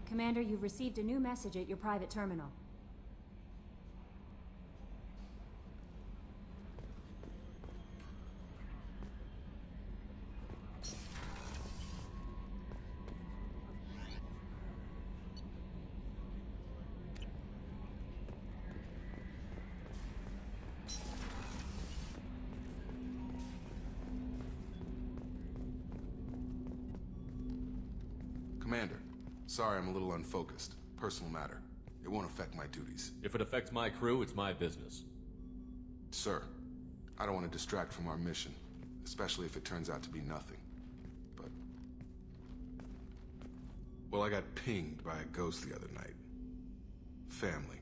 Commander, you've received a new message at your private terminal. Commander, sorry I'm a little unfocused. Personal matter. It won't affect my duties. If it affects my crew, it's my business. Sir, I don't want to distract from our mission, especially if it turns out to be nothing. But... well, I got pinged by a ghost the other night. Family.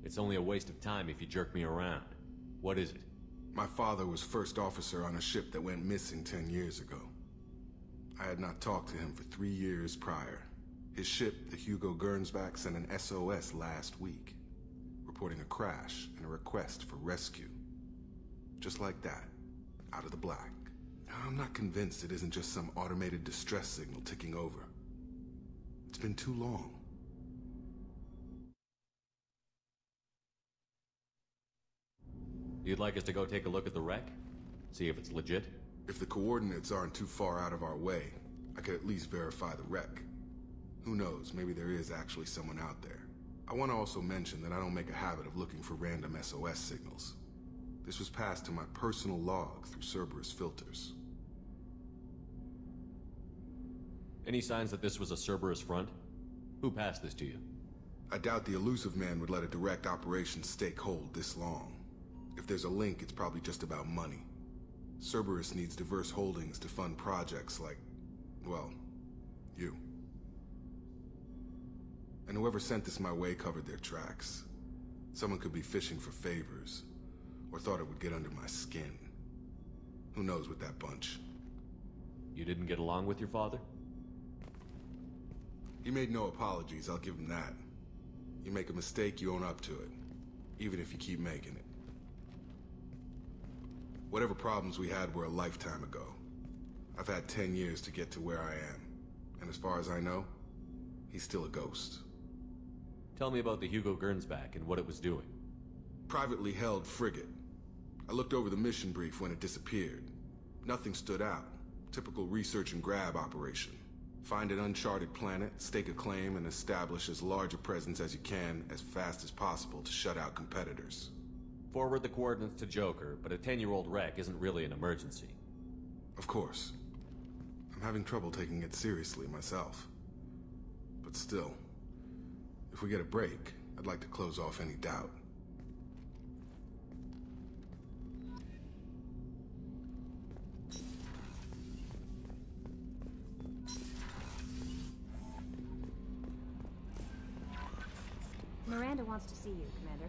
It's only a waste of time if you jerk me around. What is it? My father was first officer on a ship that went missing 10 years ago. I had not talked to him for 3 years prior. His ship, the Keeno3rd, sent an SOS last week, reporting a crash and a request for rescue. Just like that, out of the black. I'm not convinced it isn't just some automated distress signal ticking over. It's been too long. You'd like us to go take a look at the wreck? See if it's legit? If the coordinates aren't too far out of our way, I could at least verify the wreck. Who knows, maybe there is actually someone out there. I want to also mention that I don't make a habit of looking for random SOS signals. This was passed to my personal log through Cerberus filters. Any signs that this was a Cerberus front? Who passed this to you? I doubt the elusive man would let a direct operations stake hold this long. If there's a link, it's probably just about money. Cerberus needs diverse holdings to fund projects like, well, you. And whoever sent this my way covered their tracks. Someone could be fishing for favors, or thought it would get under my skin. Who knows with that bunch? You didn't get along with your father? He made no apologies, I'll give him that. You make a mistake, you own up to it, even if you keep making it. Whatever problems we had were a lifetime ago. I've had 10 years to get to where I am. And as far as I know, he's still a ghost. Tell me about the Keeno3rd and what it was doing. Privately held frigate. I looked over the mission brief when it disappeared. Nothing stood out. Typical research and grab operation. Find an uncharted planet, stake a claim, and establish as large a presence as you can as fast as possible to shut out competitors. Forward the coordinates to Joker, but a 10-year-old wreck isn't really an emergency. Of course. I'm having trouble taking it seriously myself. But still, if we get a break, I'd like to close off any doubt. Miranda wants to see you, Commander.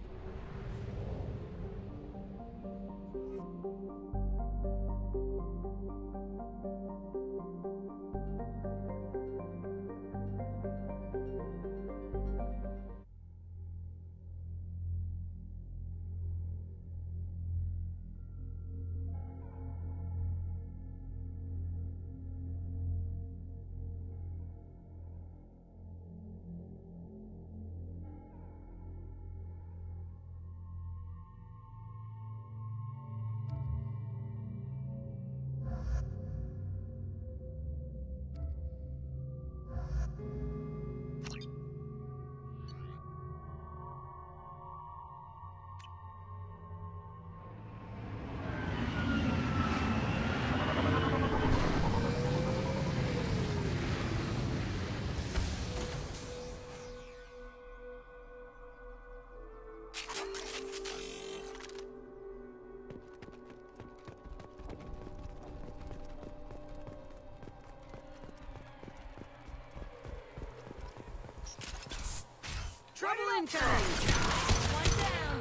Trouble incoming! One down!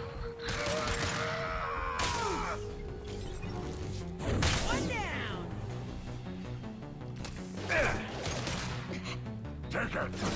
One down! Take it!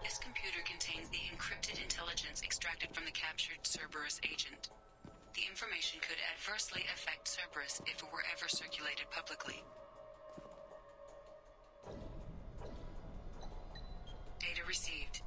This computer contains the encrypted intelligence extracted from the captured Cerberus agent. The information could adversely affect Cerberus if it were ever circulated publicly. Data received.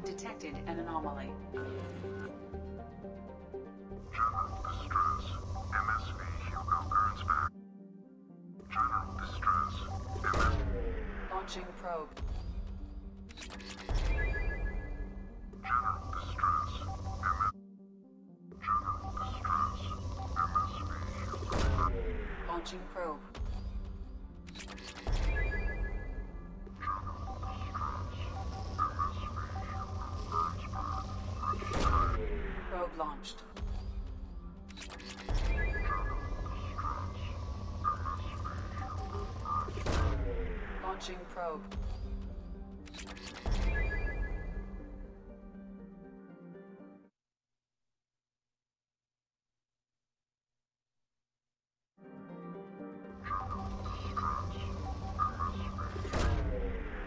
Detected an anomaly. General distress. MSV Hugo Gernsback. General distress. Launching probe. General distress. General distress. MSV Hugo. Launching probe. Probe launched. Launching probe.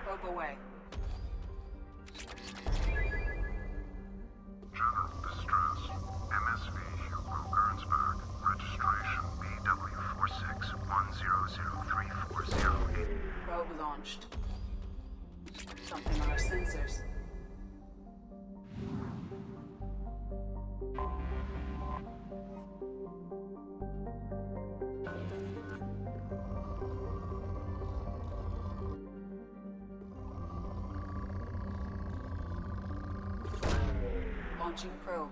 Probe away. General distress. MSV Hugo Gernsback. Registration BW46100340. Probe launched. Something on our sensors. Launching probe.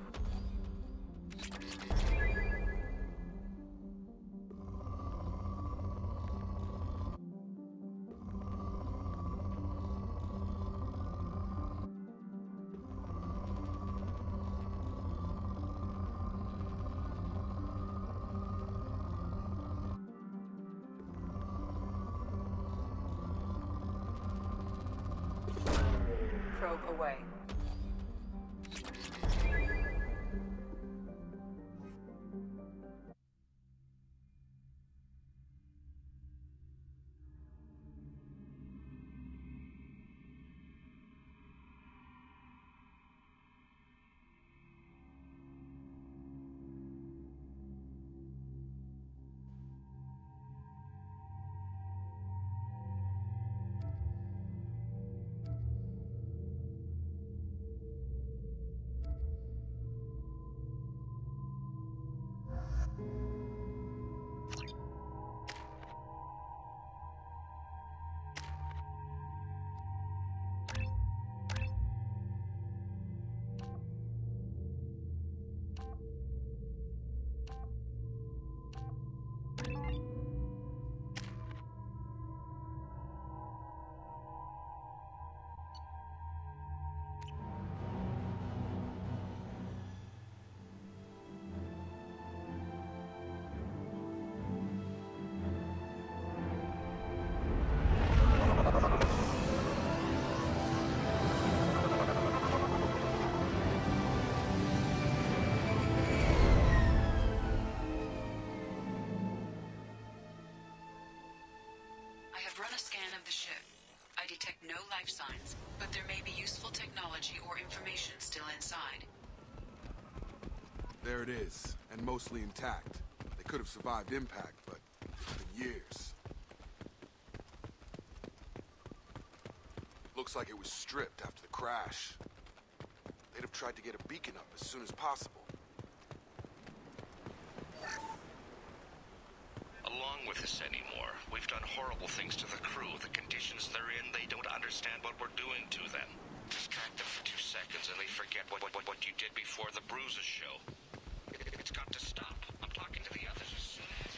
Probe away. I have run a scan of the ship. I detect no life signs, but there may be useful technology or information still inside. There it is, and mostly intact. They could have survived impact, but it's been years. Looks like it was stripped after the crash. They'd have tried to get a beacon up as soon as possible. Along with this anymore. We've done horrible things to the crew. The conditions they're in, they don't understand what we're doing to them. Distract them for 2 seconds and they forget what you did before the bruises show. It's got to stop. I'm talking to the others as soon as...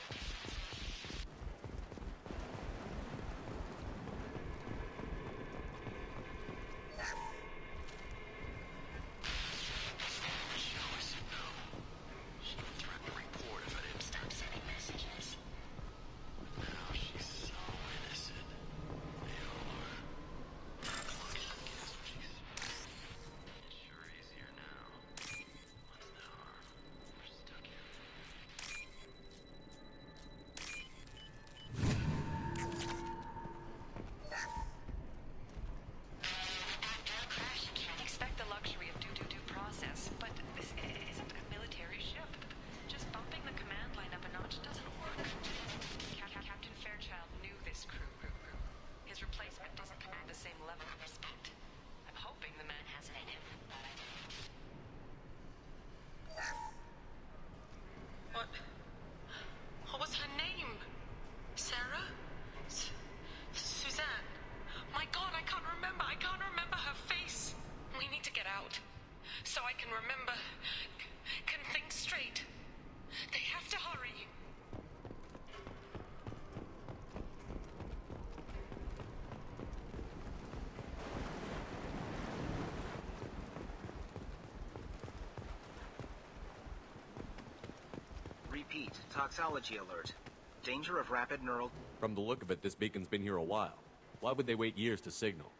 out. So I can remember, can think straight. They have to hurry. Repeat, toxology alert. Danger of rapid neural... From the look of it, this beacon's been here a while. Why would they wait years to signal?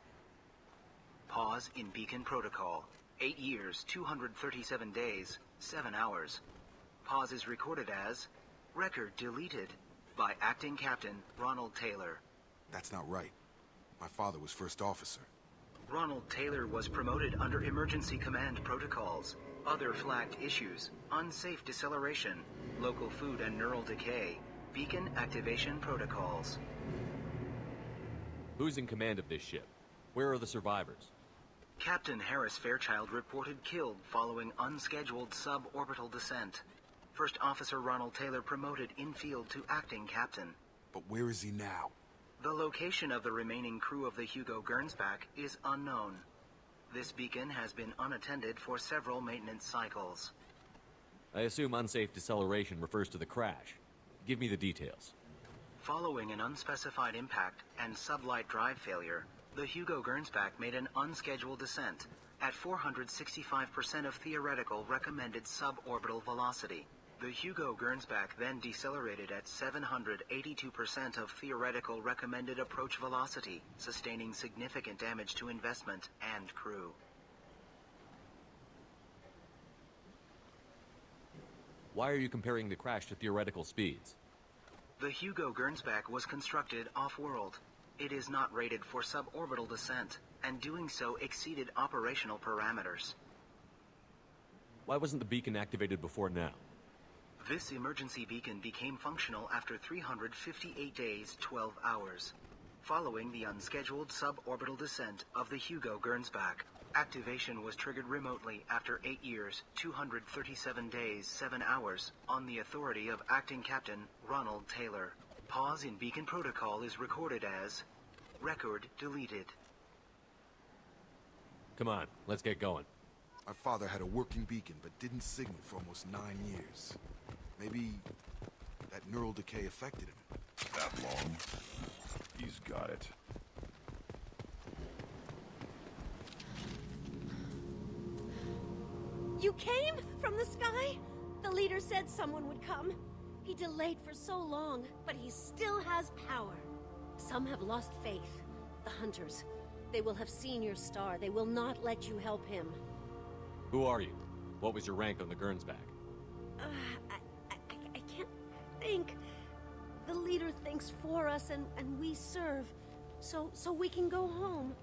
Pause in beacon protocol. 8 years, 237 days, 7 hours. Pause is recorded as... Record deleted by Acting Captain Ronald Taylor. That's not right. My father was first officer. Ronald Taylor was promoted under emergency command protocols. Other flagged issues: unsafe deceleration, local food and neural decay, beacon activation protocols. Who's in command of this ship? Where are the survivors? Captain Harris Fairchild reported killed following unscheduled suborbital descent. First Officer Ronald Taylor promoted in-field to acting captain. But where is he now? The location of the remaining crew of the Hugo Gernsback is unknown. This beacon has been unattended for several maintenance cycles. I assume unsafe deceleration refers to the crash. Give me the details. Following an unspecified impact and sublight drive failure, the Hugo Gernsback made an unscheduled descent at 465% of theoretical recommended suborbital velocity. The Hugo Gernsback then decelerated at 782% of theoretical recommended approach velocity, sustaining significant damage to investment and crew. Why are you comparing the crash to theoretical speeds? The Hugo Gernsback was constructed off-world. It is not rated for suborbital descent, and doing so exceeded operational parameters. Why wasn't the beacon activated before now? This emergency beacon became functional after 358 days, 12 hours. Following the unscheduled suborbital descent of the Hugo Gernsback, activation was triggered remotely after 8 years, 237 days, 7 hours, on the authority of Acting Captain Ronald Taylor. Pause in beacon protocol is recorded as... Record deleted. Come on, let's get going. My father had a working beacon, but didn't signal for almost 9 years. Maybe that neural decay affected him. That long? He's got it. You came? From the sky? The leader said someone would come. He delayed for so long, but he still has power. Some have lost faith. The hunters. They will have seen your star. They will not let you help him. Who are you? What was your rank on the Gernsback? I can't think. The leader thinks for us and we serve. So we can go home.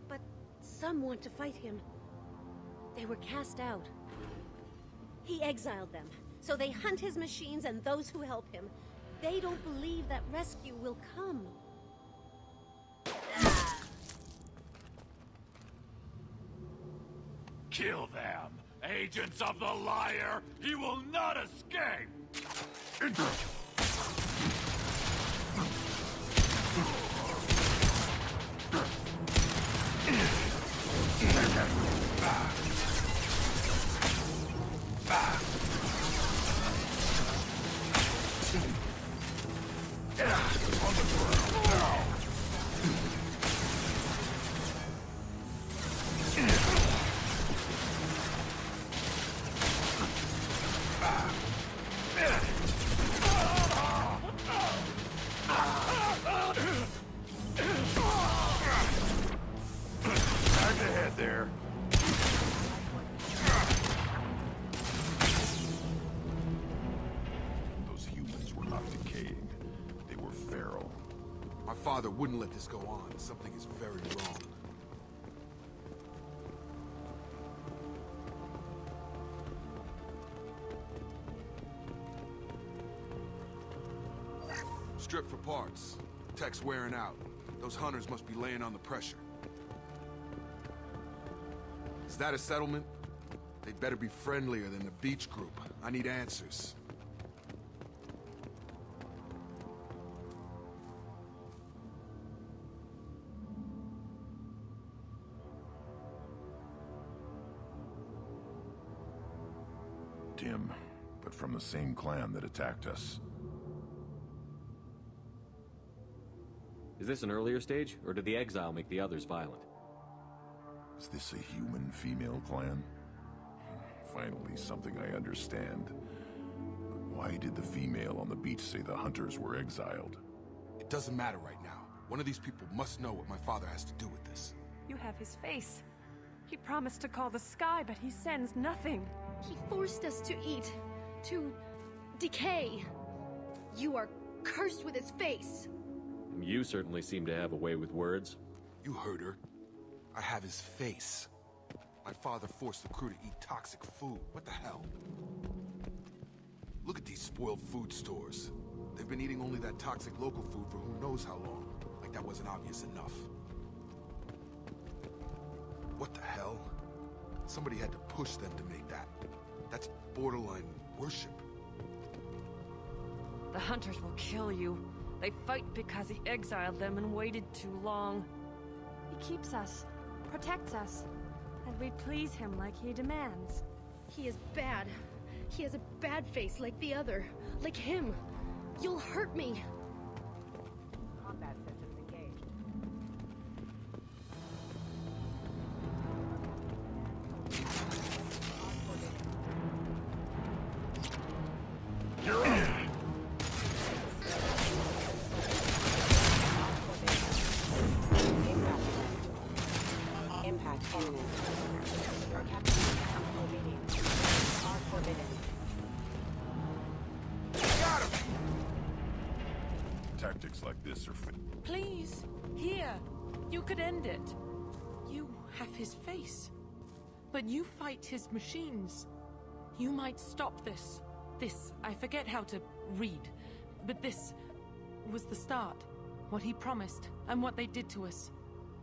But some want to fight him. They were cast out. He exiled them. So they hunt his machines and those who help him. They don't believe that rescue will come. Kill them! Agents of the liar! He will not escape! On the ground now! Time to head there. Those humans were not decaying. They were feral. My father wouldn't let this go on. Something is very wrong. Strip for parts. Tech's wearing out. Those hunters must be laying on the pressure. Is that a settlement? They'd better be friendlier than the beach group. I need answers. not him, but from the same clan that attacked us. Is this an earlier stage, or did the exile make the others violent? Is this a human female clan? Finally, something I understand. But why did the female on the beach say the hunters were exiled? It doesn't matter right now. One of these people must know what my father has to do with this. You have his face. He promised to call the sky, but he sends nothing. He forced us to eat, to decay. You are cursed with his face. You certainly seem to have a way with words. You heard her. I have his face. My father forced the crew to eat toxic food. What the hell? Look at these spoiled food stores. They've been eating only that toxic local food for who knows how long. Like that wasn't obvious enough. What the hell? Somebody had to push them to make that. That's borderline worship. The hunters will kill you. They fight because he exiled them and waited too long. He keeps us, protects us, and we please him like he demands. He is bad. He has a bad face like the other. Like him. You'll hurt me. Combat systems engaged. You're up! Impact imminent. Our captain obedient. Are forbidden. Got him! Tactics like this are Please, here. You could end it. You have his face. But you fight his machines. You might stop this. This, I forget how to read. But this was the start. What he promised, and what they did to us.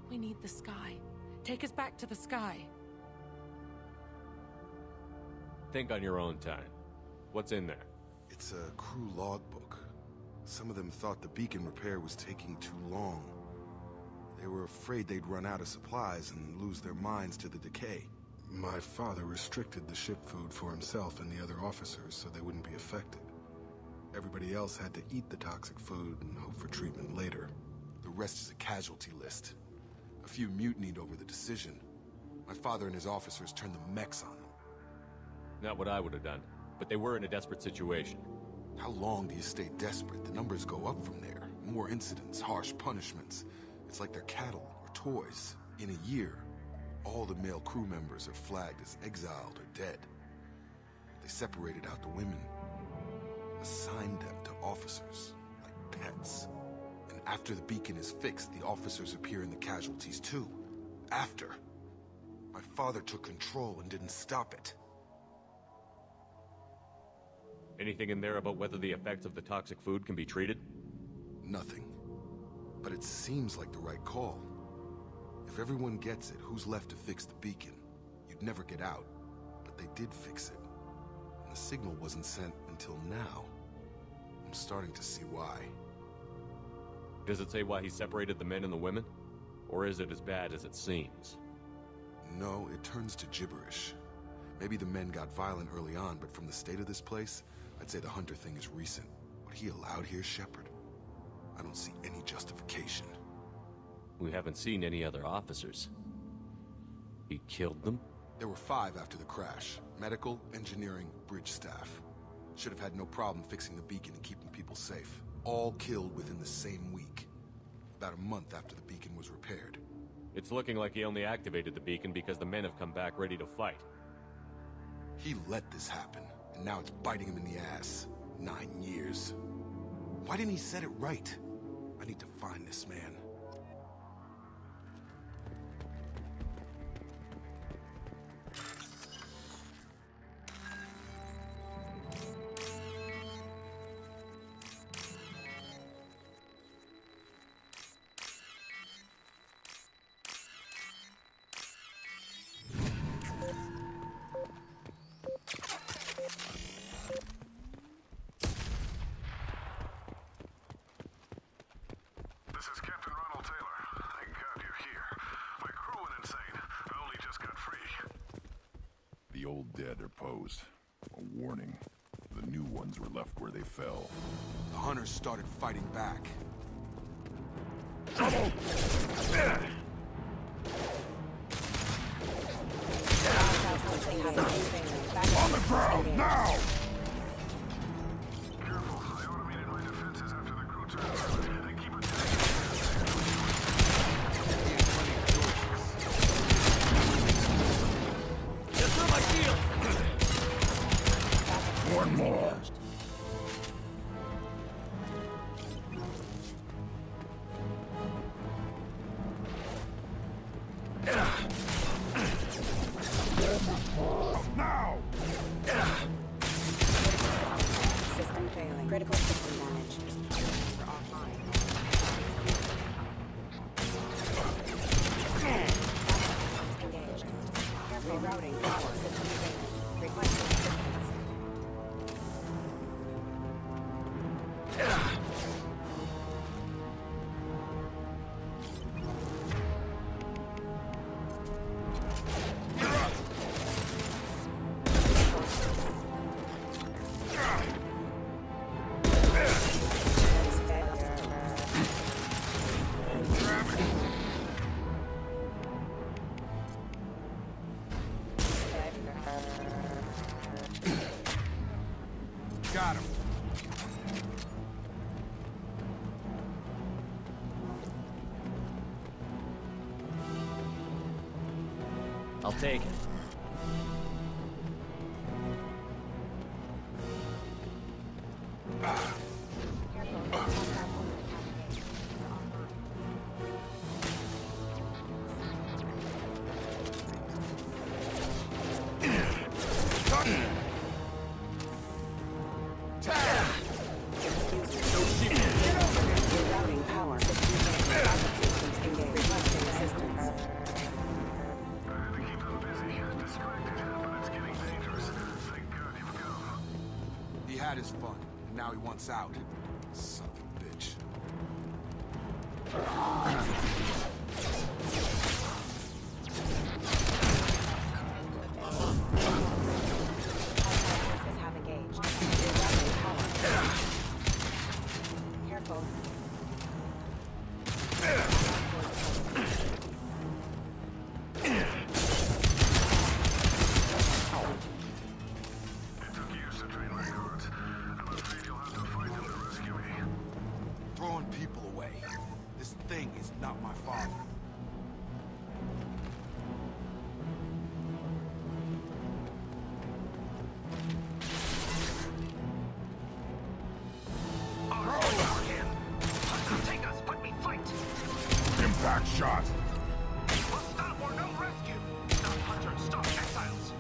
We need the sky. Take us back to the sky. Think on your own time. What's in there? It's a crew logbook. Some of them thought the beacon repair was taking too long. They were afraid they'd run out of supplies and lose their minds to the decay. My father restricted the ship food for himself and the other officers so they wouldn't be affected. Everybody else had to eat the toxic food and hope for treatment later. The rest is a casualty list. A few mutinied over the decision. My father and his officers turned the mechs on them. Not what I would have done, but they were in a desperate situation. How long do you stay desperate? The numbers go up from there. More incidents, harsh punishments. It's like they're cattle or toys. In a year, all the male crew members are flagged as exiled or dead. They separated out the women, assigned them to officers, like pets. And after the beacon is fixed, the officers appear in the casualties too. After. My father took control and didn't stop it. Anything in there about whether the effects of the toxic food can be treated? Nothing. But it seems like the right call. If everyone gets it, who's left to fix the beacon? You'd never get out. But they did fix it. And the signal wasn't sent until now. I'm starting to see why. Does it say why he separated the men and the women? Or is it as bad as it seems? No, it turns to gibberish. Maybe the men got violent early on, but from the state of this place, I'd say the Hunter thing is recent. What he allowed here, Shepard? I don't see any justification. We haven't seen any other officers. He killed them? There were 5 after the crash. Medical, engineering, bridge staff. Should have had no problem fixing the beacon and keeping people safe. All killed within the same week. About a month after the beacon was repaired. It's looking like he only activated the beacon because the men have come back ready to fight. He let this happen, and now it's biting him in the ass. 9 years. Why didn't he set it right? I need to find this man. The old dead are posed. A warning. The new ones were left where they fell. The hunters started fighting back. Trouble! On the ground, now! Careful, I automated my defenses after the crew turned over. They keep attacking. Just throw my shield! One more. Now! System failing. Critical system damage. We're offline. Engaged. Rerouting power. System failing. Requesting assistance. Got him. I'll take it. Rerouting power. System failing. Systems engaged. Requesting assistance. To keep them busy, distracted, but it's getting dangerous. Thank God you've come. He had his fun, and now he wants out. Son of a bitch. Forces have engaged. Rerouting power. Careful. It took years to train my guards. I'm afraid you'll have to fight them to rescue me. Throwing people away. This thing is not my father. Take us, but we fight. Impact shot. We'll stop or no rescue. Stop hunters, stop exiles.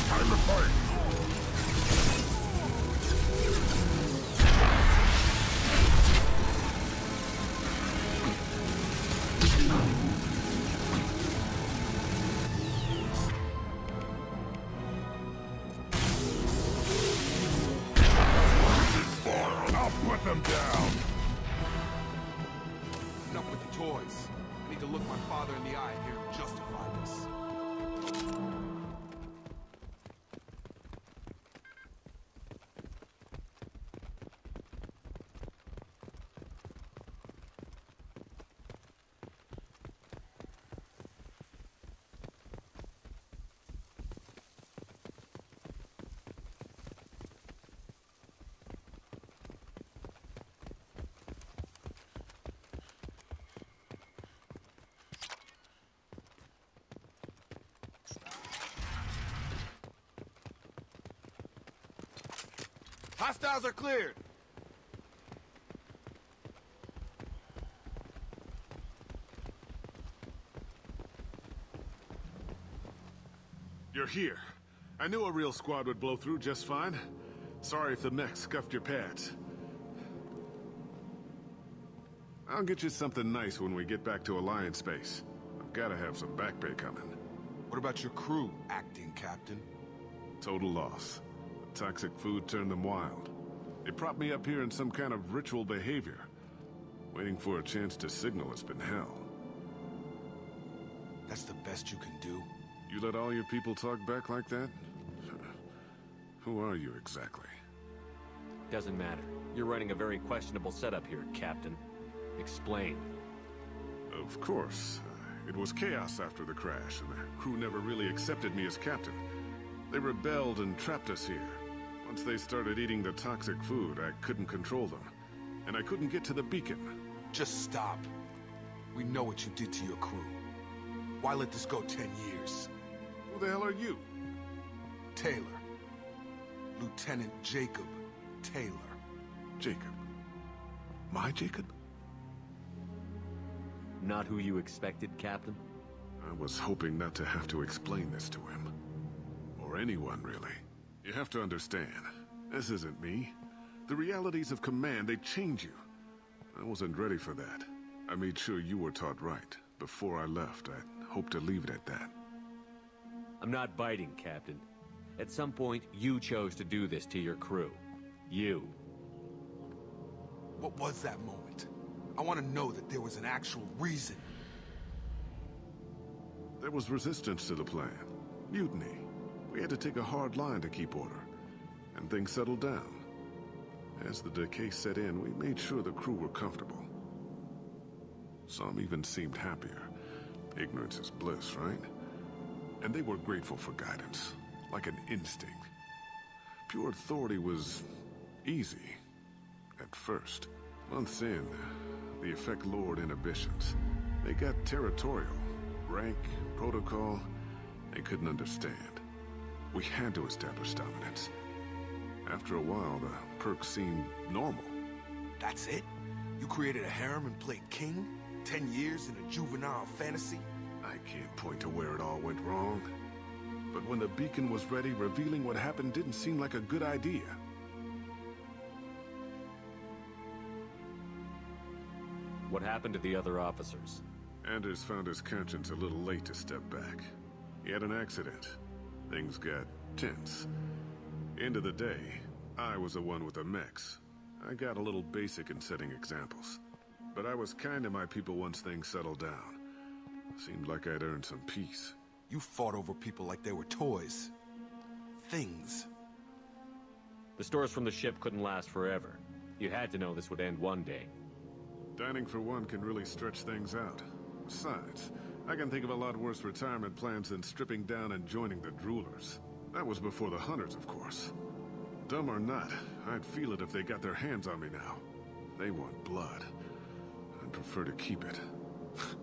Time to fight. I'll put them down. Enough with the toys. I need to look my father in the eye and hear him justify this. Hostiles are cleared. You're here. I knew a real squad would blow through just fine. Sorry if the mech scuffed your pads. I'll get you something nice when we get back to Alliance space. I've gotta have some back pay coming. What about your crew, acting captain? Total loss. The toxic food turned them wild. They propped me up here in some kind of ritual behavior. Waiting for a chance to signal has been hell. That's the best you can do? You let all your people talk back like that? Who are you exactly? Doesn't matter. You're running a very questionable setup here, Captain. Explain. Of course. It was chaos after the crash, and the crew never really accepted me as captain. They rebelled and trapped us here. Once they started eating the toxic food, I couldn't control them. And I couldn't get to the beacon. Just stop. We know what you did to your crew. Why let this go 10 years? Who the hell are you? Taylor. Lieutenant Jacob Taylor. Jacob? My Jacob? Not who you expected, Captain? I was hoping not to have to explain this to him. Or anyone, really. You have to understand, this isn't me. The realities of command, they change you. I wasn't ready for that. I made sure you were taught right. Before I left, I hoped to leave it at that. I'm not biting, Captain. At some point, you chose to do this to your crew. You. What was that moment? I want to know that there was an actual reason. There was resistance to the plan. Mutiny. We had to take a hard line to keep order. And things settled down. As the decay set in, we made sure the crew were comfortable. Some even seemed happier. Ignorance is bliss, right? And they were grateful for guidance, like an instinct. Pure authority was easy, at first. Months in, the effect lowered inhibitions. They got territorial. Rank, protocol, they couldn't understand. We had to establish dominance. After a while, the perks seemed normal. That's it? You created a harem and played king? 10 years in a juvenile fantasy? I can't point to where it all went wrong. But when the beacon was ready, revealing what happened didn't seem like a good idea. What happened to the other officers? Anders found his conscience a little late to step back. He had an accident. Things got tense. End of the day, I was the one with the mechs. I got a little basic in setting examples. But I was kind to my people once things settled down. Seemed like I'd earned some peace. You fought over people like they were toys. Things. The stores from the ship couldn't last forever. You had to know this would end one day. Dining for one can really stretch things out. Besides, I can think of a lot worse retirement plans than stripping down and joining the Droolers. That was before the Hunters, of course. Dumb or not, I'd feel it if they got their hands on me now. They want blood. I'd prefer to keep it.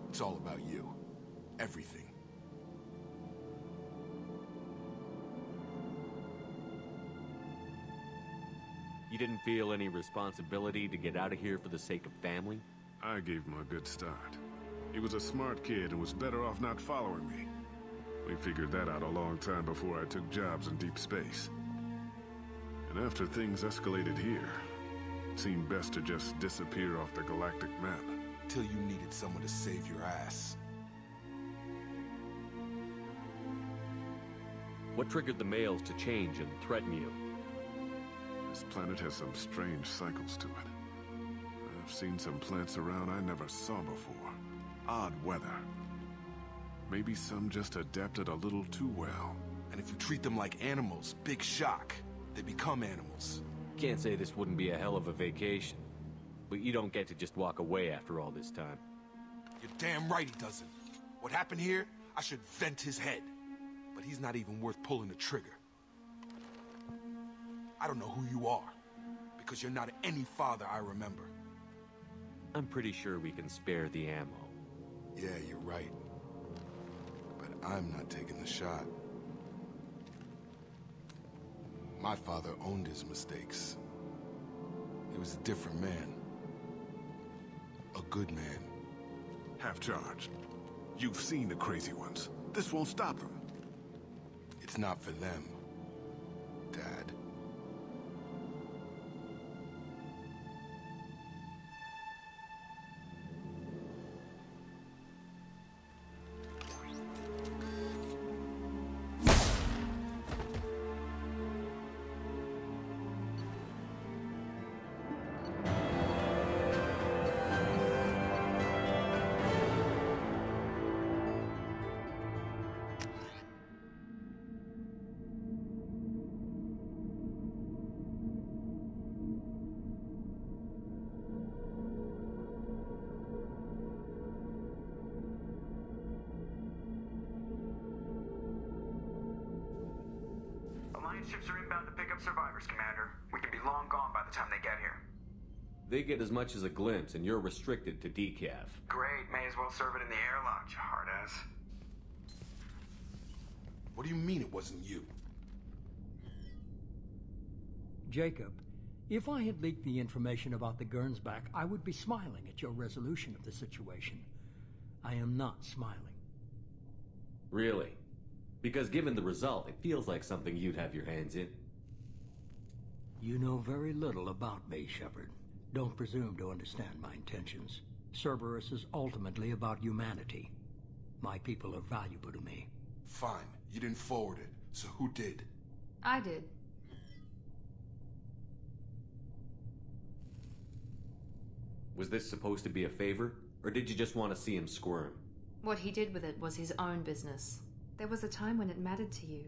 It's all about you. Everything. You didn't feel any responsibility to get out of here for the sake of family? I gave him a good start. He was a smart kid and was better off not following me. We figured that out a long time before I took jobs in deep space. And after things escalated here, it seemed best to just disappear off the galactic map. Till you needed someone to save your ass. What triggered the males to change and threaten you? This planet has some strange cycles to it. I've seen some plants around I never saw before. Odd weather. Maybe some just adapted a little too well. And if you treat them like animals, big shock. They become animals. Can't say this wouldn't be a hell of a vacation. But you don't get to just walk away after all this time. You're damn right he doesn't. What happened here, I should vent his head. But he's not even worth pulling the trigger. I don't know who you are, because you're not any father I remember. I'm pretty sure we can spare the ammo. Yeah, you're right. But I'm not taking the shot. My father owned his mistakes. He was a different man. A good man. Half charged. You've seen the crazy ones. This won't stop them. It's not for them, Dad. Alliance ships are inbound to pick up survivors, Commander. We can be long gone by the time they get here. They get as much as a glimpse, and you're restricted to decaf. Great, may as well serve it in the airlock, you hard-ass. What do you mean it wasn't you? Jacob, if I had leaked the information about the Gernsback, I would be smiling at your resolution of the situation. I am not smiling. Really? Because given the result, it feels like something you'd have your hands in. You know very little about me, Shepard. Don't presume to understand my intentions. Cerberus is ultimately about humanity. My people are valuable to me. Fine. You didn't forward it. So who did? I did. Was this supposed to be a favor? Or did you just want to see him squirm? What he did with it was his own business. There was a time when it mattered to you.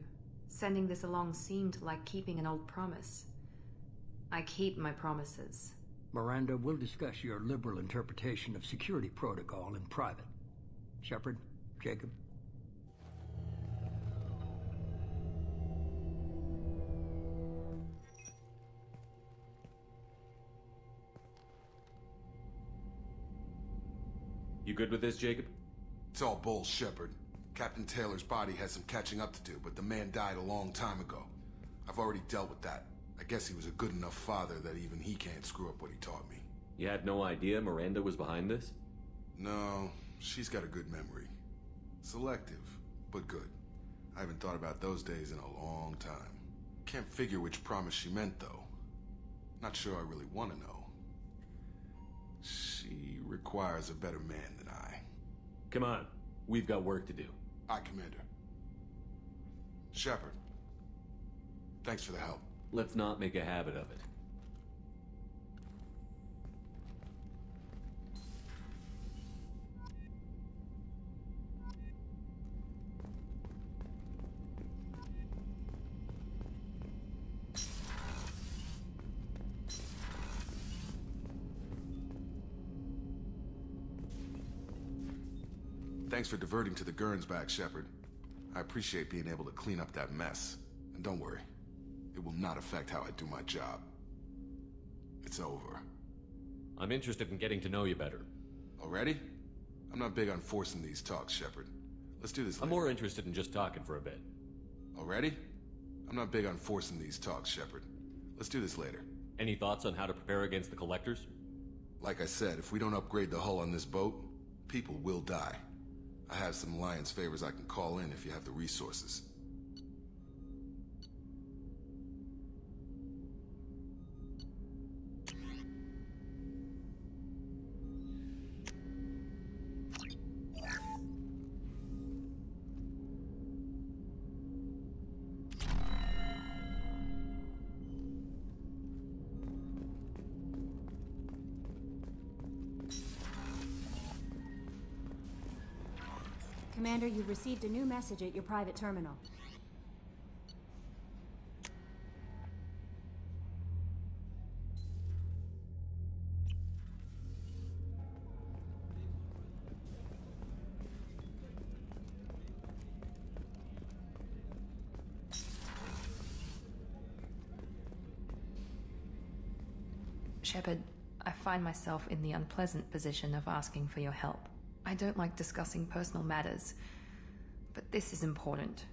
Sending this along seemed like keeping an old promise. I keep my promises. Miranda, we'll discuss your liberal interpretation of security protocol in private. Shepard, Jacob. You good with this, Jacob? It's all bull, Shepard. Captain Taylor's body has some catching up to do, but the man died a long time ago. I've already dealt with that. I guess he was a good enough father that even he can't screw up what he taught me. You had no idea Miranda was behind this? No, she's got a good memory. Selective, but good. I haven't thought about those days in a long time. Can't figure which promise she meant, though. Not sure I really want to know. She requires a better man than I. Come on, we've got work to do. Aye, Commander. Shepard, thanks for the help. Let's not make a habit of it. Thanks for diverting to the Gernsback, Shepard. I appreciate being able to clean up that mess. And don't worry, it will not affect how I do my job. It's over. I'm interested in getting to know you better. Already? I'm not big on forcing these talks, Shepard. Let's do this later. I'm more interested in just talking for a bit. Already? I'm not big on forcing these talks, Shepard. Let's do this later. Any thoughts on how to prepare against the Collectors? Like I said, if we don't upgrade the hull on this boat, people will die. I have some Alliance favors I can call in if you have the resources. Commander, you've received a new message at your private terminal. Shepard, I find myself in the unpleasant position of asking for your help. I don't like discussing personal matters, but this is important.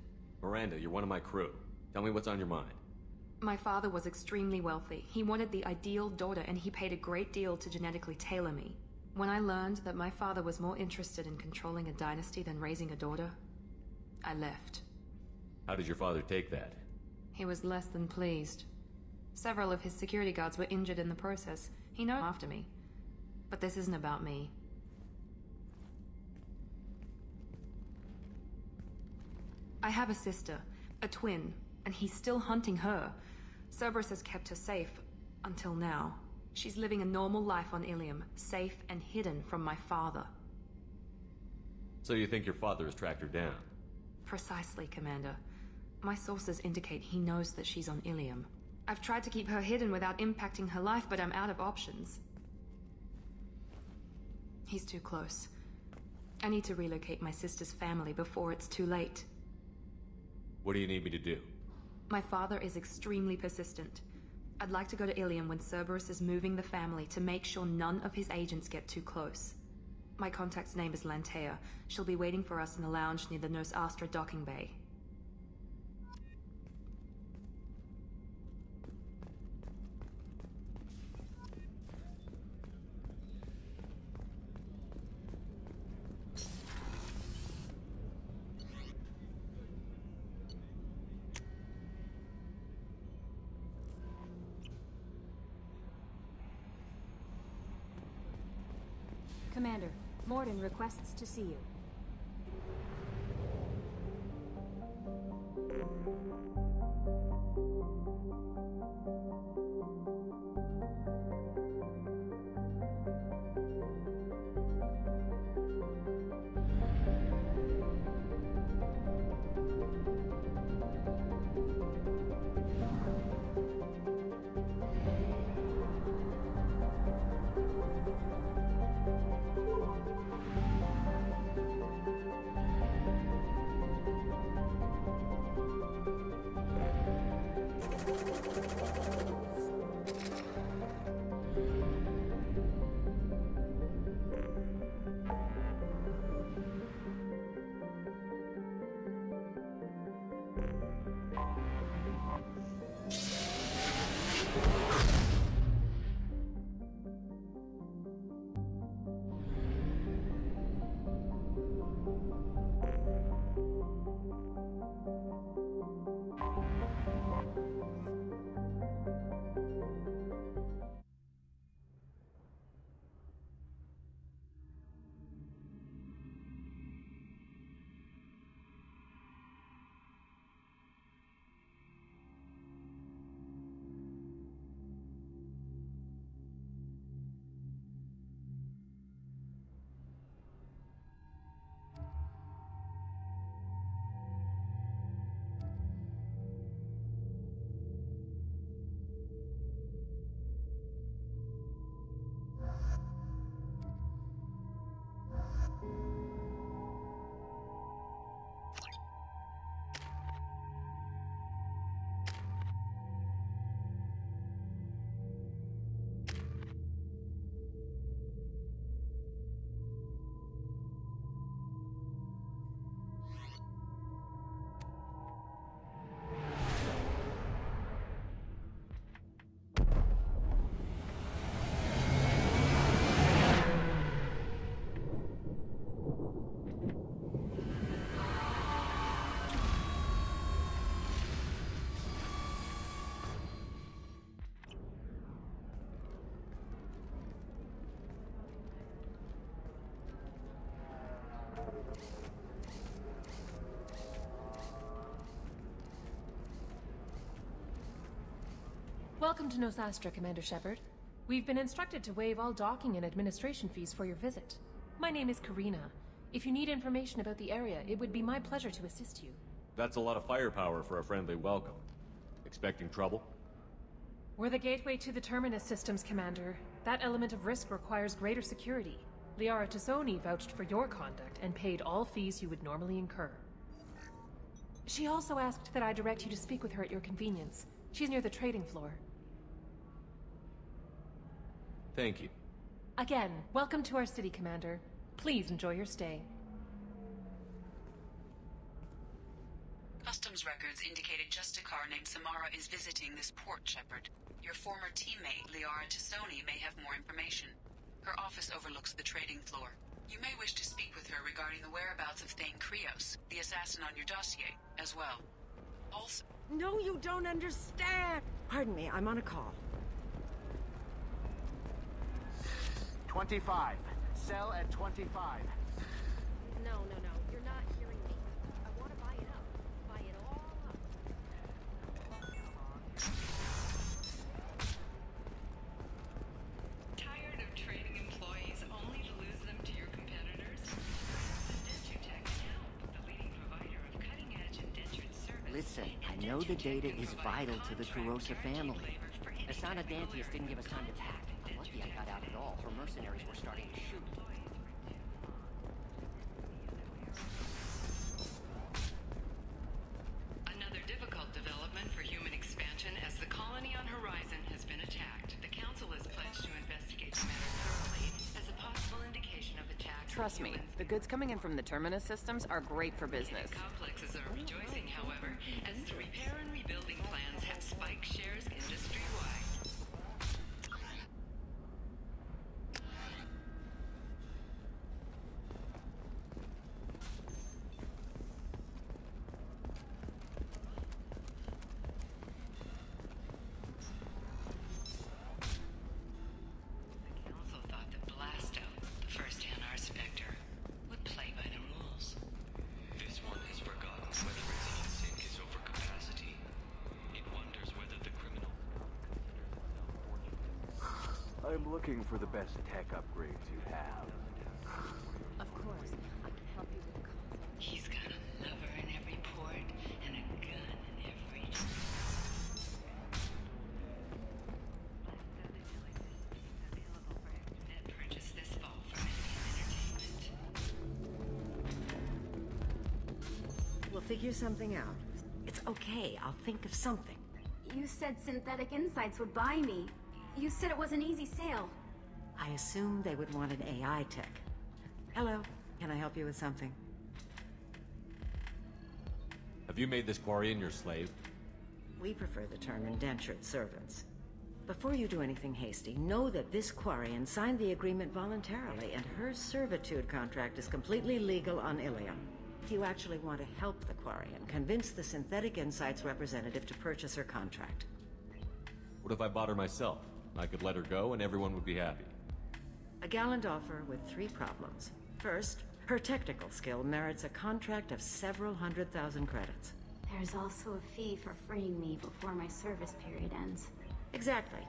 Miranda, you're one of my crew. Tell me what's on your mind. My father was extremely wealthy. He wanted the ideal daughter, and he paid a great deal to genetically tailor me. When I learned that my father was more interested in controlling a dynasty than raising a daughter, I left. How did your father take that? He was less than pleased. Several of his security guards were injured in the process. He knows after me. But this isn't about me. I have a sister, a twin, and he's still hunting her. Cerberus has kept her safe, until now. She's living a normal life on Ilium, safe and hidden from my father. So you think your father has tracked her down? Precisely, Commander. My sources indicate he knows that she's on Ilium. I've tried to keep her hidden without impacting her life, but I'm out of options. He's too close. I need to relocate my sister's family before it's too late. What do you need me to do? My father is extremely persistent. I'd like to go to Ilium when Cerberus is moving the family to make sure none of his agents get too close. My contact's name is Lantea. She'll be waiting for us in the lounge near the Nos Astra docking bay. Commander, Morden requests to see you. Welcome to Nos Astra, Commander Shepard. We've been instructed to waive all docking and administration fees for your visit. My name is Karina. If you need information about the area, it would be my pleasure to assist you. That's a lot of firepower for a friendly welcome. Expecting trouble? We're the gateway to the Terminus systems, Commander. That element of risk requires greater security. Liara Tassoni vouched for your conduct and paid all fees you would normally incur. She also asked that I direct you to speak with her at your convenience. She's near the trading floor. Thank you. Again, welcome to our city, Commander. Please enjoy your stay. Customs records indicated just a car named Samara is visiting this port, Shepard. Your former teammate, Liara Tassoni, may have more information. Her office overlooks the trading floor. You may wish to speak with her regarding the whereabouts of Thane Krios, the assassin on your dossier, as well. Also... No, you don't understand! Pardon me, I'm on a call. 25. Sell at 25. No, you're not hearing me. I want to buy it up. Buy it all up. Tired of trading employees only to lose them to your competitors? Dentutech now, the leading provider of cutting-edge indentured service. Listen, I know the data is vital to the Kurosa family. Asana Dantius didn't give us time to pack. I'm lucky I got out at all. Her mercenaries were starting to shoot. Another difficult development for Trust me, the goods coming in from the Terminus systems are great for business. Complexes are rejoicing, however, as the repair and rebuilding plans have spiked shares industry-wide. I'm looking for the best tech upgrades you have. Of course, I can help you with the console. He's got a lover in every port and a gun in every... Purchase this fall from Entertainment. We'll figure something out. It's okay, I'll think of something. You said Synthetic Insights would buy me. You said it was an easy sale. I assumed they would want an AI tech. Hello, can I help you with something? Have you made this Quarian your slave? We prefer the term indentured servants. Before you do anything hasty, know that this Quarian signed the agreement voluntarily, and her servitude contract is completely legal on Ilium. If you actually want to help the Quarian, convince the Synthetic Insights representative to purchase her contract. What if I bought her myself? I could let her go and everyone would be happy. A gallant offer with 3 problems. First, her technical skill merits a contract of several 100,000 credits. There's also a fee for freeing me before my service period ends. Exactly.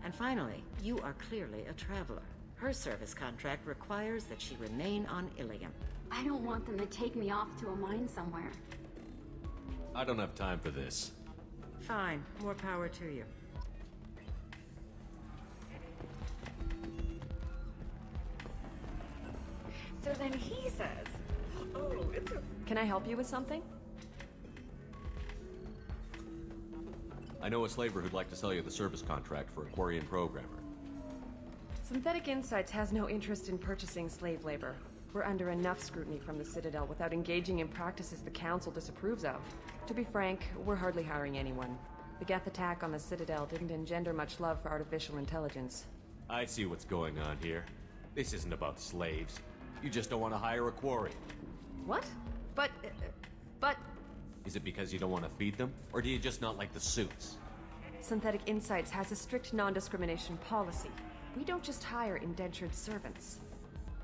And finally, you are clearly a traveler. Her service contract requires that she remain on Ilium. I don't want them to take me off to a mine somewhere. I don't have time for this. Fine. More power to you. So then he says, oh, it's a... Can I help you with something? I know a slaver who'd like to sell you the service contract for a Quarian programmer. Synthetic Insights has no interest in purchasing slave labor. We're under enough scrutiny from the Citadel without engaging in practices the Council disapproves of. To be frank, we're hardly hiring anyone. The Geth attack on the Citadel didn't engender much love for artificial intelligence. I see what's going on here. This isn't about slaves. You just don't want to hire a Quarian. What? But... Is it because you don't want to feed them? Or do you just not like the suits? Synthetic Insights has a strict non-discrimination policy. We don't just hire indentured servants.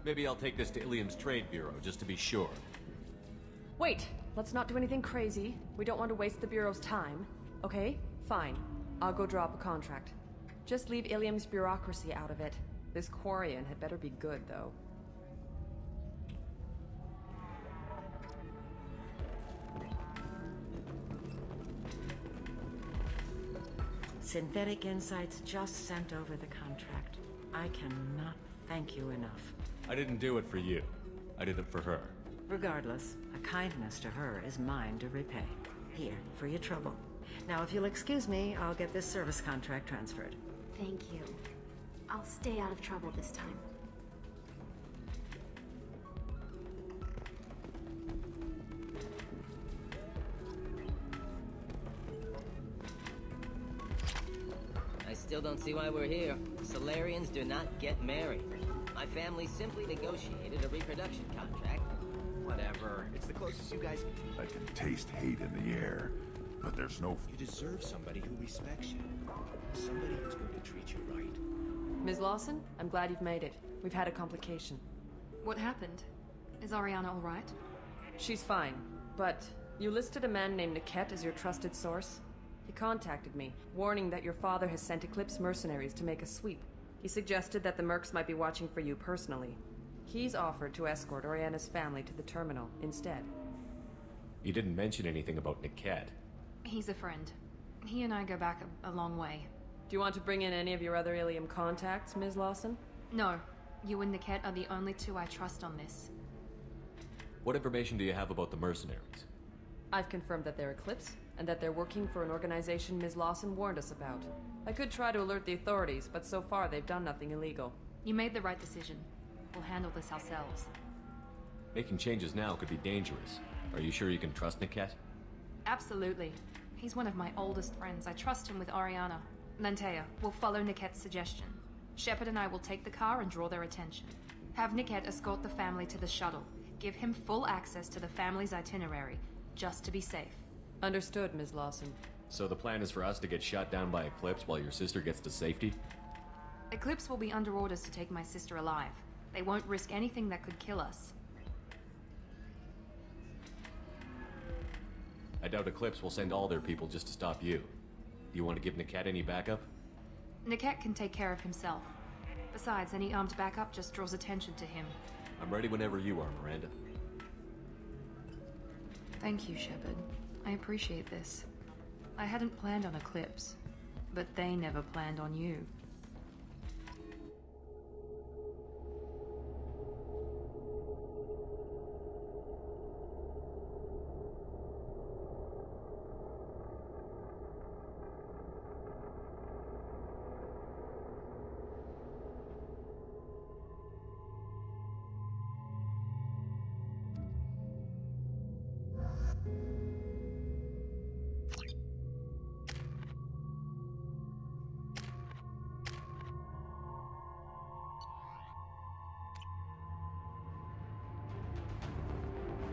Maybe I'll take this to Ilium's Trade Bureau, just to be sure. Wait! Let's not do anything crazy. We don't want to waste the Bureau's time. Okay? Fine. I'll go draw up a contract. Just leave Ilium's bureaucracy out of it. This Quarian had better be good, though. Synthetic Insights just sent over the contract. I cannot thank you enough. I didn't do it for you. I did it for her. Regardless, a kindness to her is mine to repay. Here, for your trouble. Now, if you'll excuse me, I'll get this service contract transferred. Thank you. I'll stay out of trouble this time. I still don't see why we're here. Solarians do not get married. My family simply negotiated a reproduction contract. Whatever. It's the closest you guys... I can taste hate in the air, but there's no... You deserve somebody who respects you. Somebody who's going to treat you right. Ms. Lawson, I'm glad you've made it. We've had a complication. What happened? Is Ariana all right? She's fine, but you listed a man named Niket as your trusted source. He contacted me, warning that your father has sent Eclipse mercenaries to make a sweep. He suggested that the Mercs might be watching for you personally. He's offered to escort Oriana's family to the terminal instead. You didn't mention anything about Niket. He's a friend. He and I go back a long way. Do you want to bring in any of your other Ilium contacts, Ms. Lawson? No. You and Niket are the only two I trust on this. What information do you have about the mercenaries? I've confirmed that they're Eclipse, and that they're working for an organization Ms. Lawson warned us about. I could try to alert the authorities, but so far they've done nothing illegal. You made the right decision. We'll handle this ourselves. Making changes now could be dangerous. Are you sure you can trust Niket? Absolutely. He's one of my oldest friends. I trust him with Ariana. Lantea, we'll follow Niket's suggestion. Shepard and I will take the car and draw their attention. Have Niket escort the family to the shuttle. Give him full access to the family's itinerary, just to be safe. Understood, Ms. Lawson. So the plan is for us to get shot down by Eclipse while your sister gets to safety? Eclipse will be under orders to take my sister alive. They won't risk anything that could kill us. I doubt Eclipse will send all their people just to stop you. Do you want to give Niket any backup? Niket can take care of himself. Besides, any armed backup just draws attention to him. I'm ready whenever you are, Miranda. Thank you, Shepard. I appreciate this. I hadn't planned on Eclipse, but they never planned on you.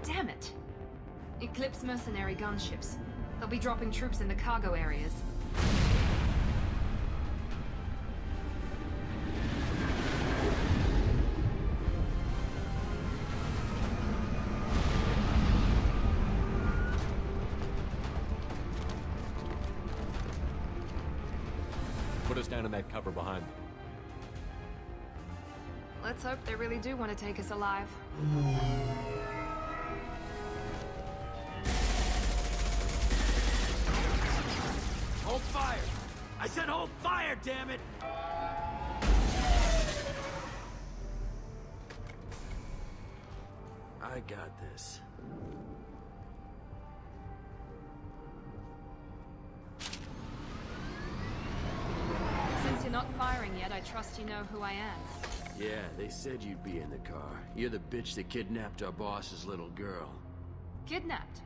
Damn it! Eclipse mercenary gunships. They'll be dropping troops in the cargo areas. Put us down in that cover behind me. Let's hope they really do want to take us alive. Hold fire! I said hold fire, damn it! I got this. Since you're not firing yet, I trust you know who I am. Yeah, they said you'd be in the car. You're the bitch that kidnapped our boss's little girl. Kidnapped?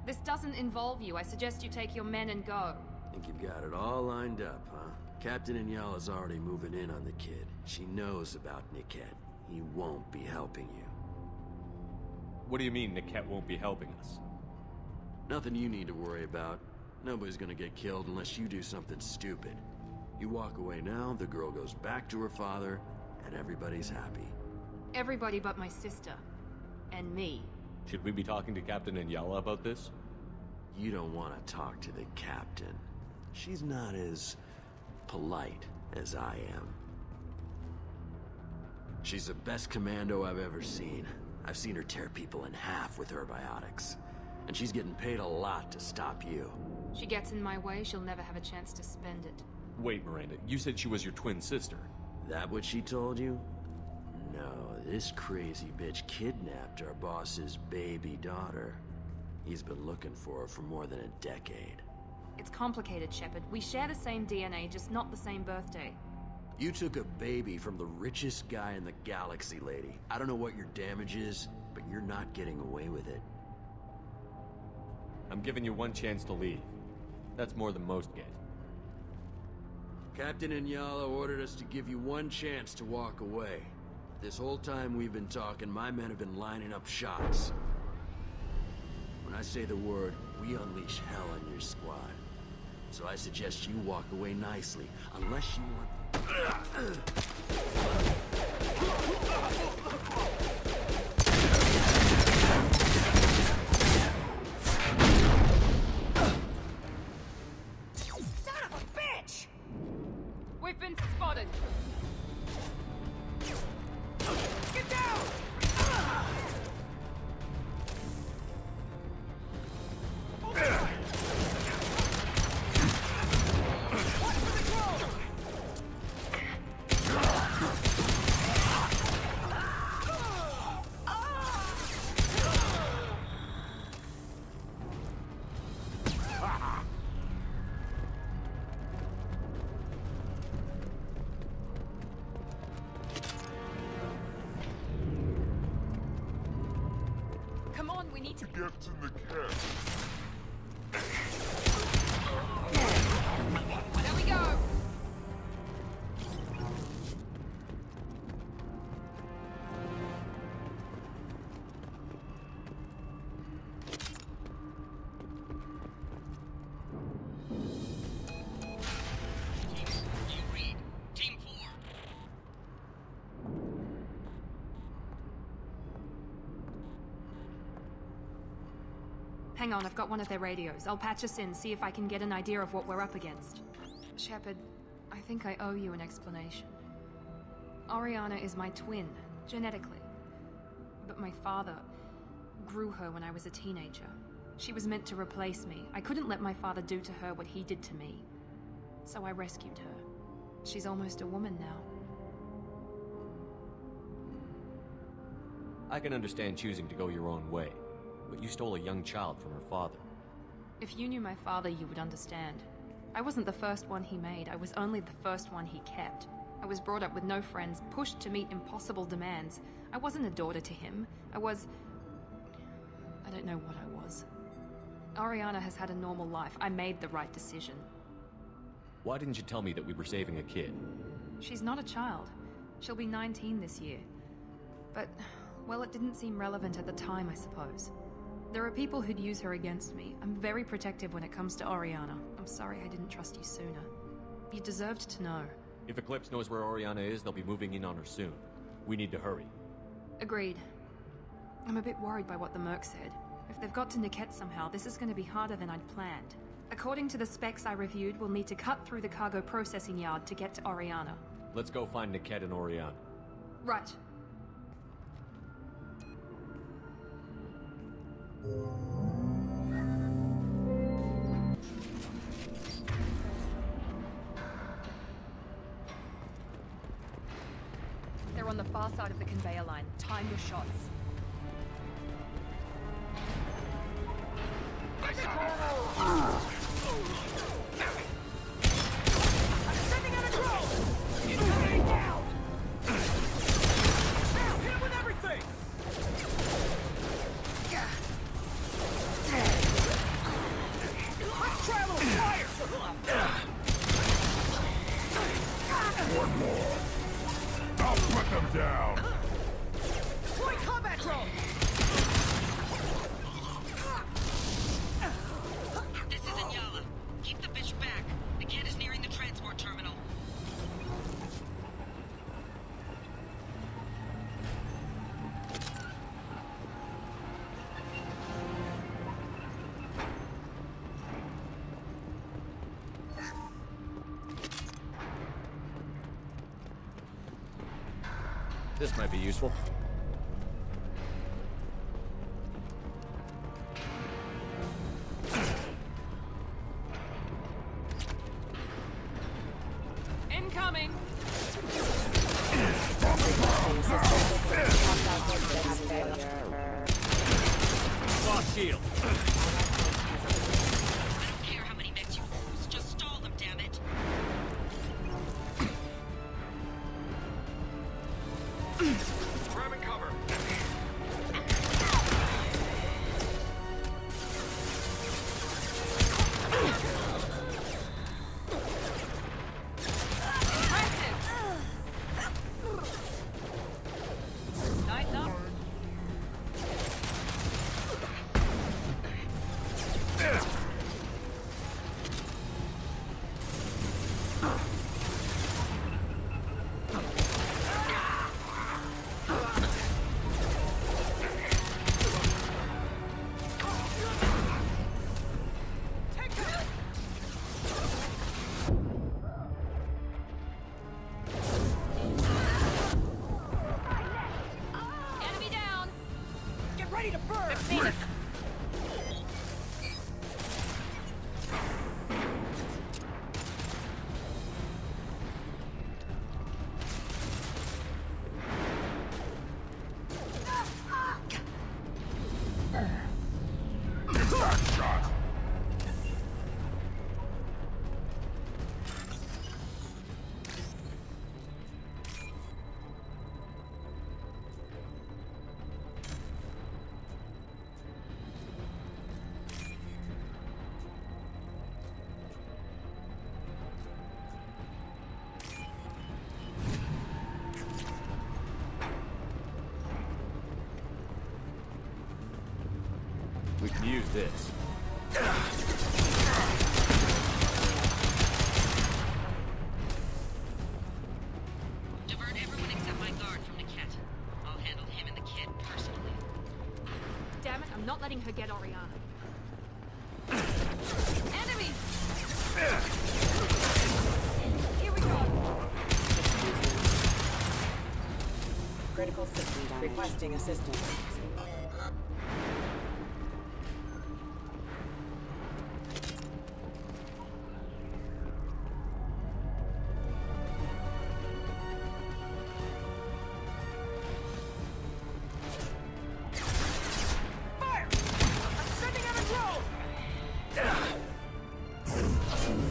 This doesn't involve you. I suggest you take your men and go. Think you've got it all lined up, huh? Captain Inyala's already moving in on the kid. She knows about Niket. He won't be helping you. What do you mean Niket won't be helping us? Nothing you need to worry about. Nobody's gonna get killed unless you do something stupid. You walk away now, the girl goes back to her father, and everybody's happy. Everybody but my sister. And me. Should we be talking to Captain Inyala about this? You don't want to talk to the captain. She's not as polite as I am. She's the best commando I've ever seen. I've seen her tear people in half with her biotics. And she's getting paid a lot to stop you. She gets in my way, she'll never have a chance to spend it. Wait, Miranda, you said she was your twin sister. That what she told you? No, this crazy bitch kidnapped our boss's baby daughter. He's been looking for her for more than a decade. It's complicated, Shepard. We share the same DNA, just not the same birthday. You took a baby from the richest guy in the galaxy, lady. I don't know what your damage is, but you're not getting away with it. I'm giving you one chance to leave. That's more than most get. Captain Inyala ordered us to give you one chance to walk away. This whole time we've been talking, my men have been lining up shots. When I say the word, we unleash hell on your squad. So I suggest you walk away nicely, unless you want... Son of a bitch! We've been spotted. Get down! get to the cat. There we go! Hang on, I've got one of their radios. I'll patch us in, see if I can get an idea of what we're up against. Shepard, I think I owe you an explanation. Oriana is my twin, genetically. But my father grew her when I was a teenager. She was meant to replace me. I couldn't let my father do to her what he did to me. So I rescued her. She's almost a woman now. I can understand choosing to go your own way, but you stole a young child from her father. If you knew my father, you would understand. I wasn't the first one he made. I was only the first one he kept. I was brought up with no friends, pushed to meet impossible demands. I wasn't a daughter to him. I don't know what I was. Oriana has had a normal life. I made the right decision. Why didn't you tell me that we were saving a kid? She's not a child. She'll be 19 this year. But, well, it didn't seem relevant at the time, I suppose. There are people who'd use her against me. I'm very protective when it comes to Oriana. I'm sorry I didn't trust you sooner. You deserved to know. If Eclipse knows where Oriana is, they'll be moving in on her soon. We need to hurry. Agreed. I'm a bit worried by what the Merc said. If they've got to Niket somehow, this is going to be harder than I'd planned. According to the specs I reviewed, we'll need to cut through the cargo processing yard to get to Oriana. Let's go find Niket and Oriana. Right. They're on the far side of the conveyor line. Time your shots. I'm sending out a drone! It's coming down! Now, hit him with everything! Let's try a little fire! One more. I'll put them down. Deploy combat drone! This is Inyala. Keep the bitch back. The kid is nearing the transport terminal. This might be useful. Incoming! Lost shield. I don't care how many mechs you lose. Just stall them, damn it. Grabbing cover. Night up. Enemy down. Get ready to burn! They've seen us. Back shot. this. Divert everyone except my guard from Niket. I'll handle him and the kid personally. Damn it, I'm not letting her get Oriana. Enemies! Here we go! Critical system damage. Requesting assistance.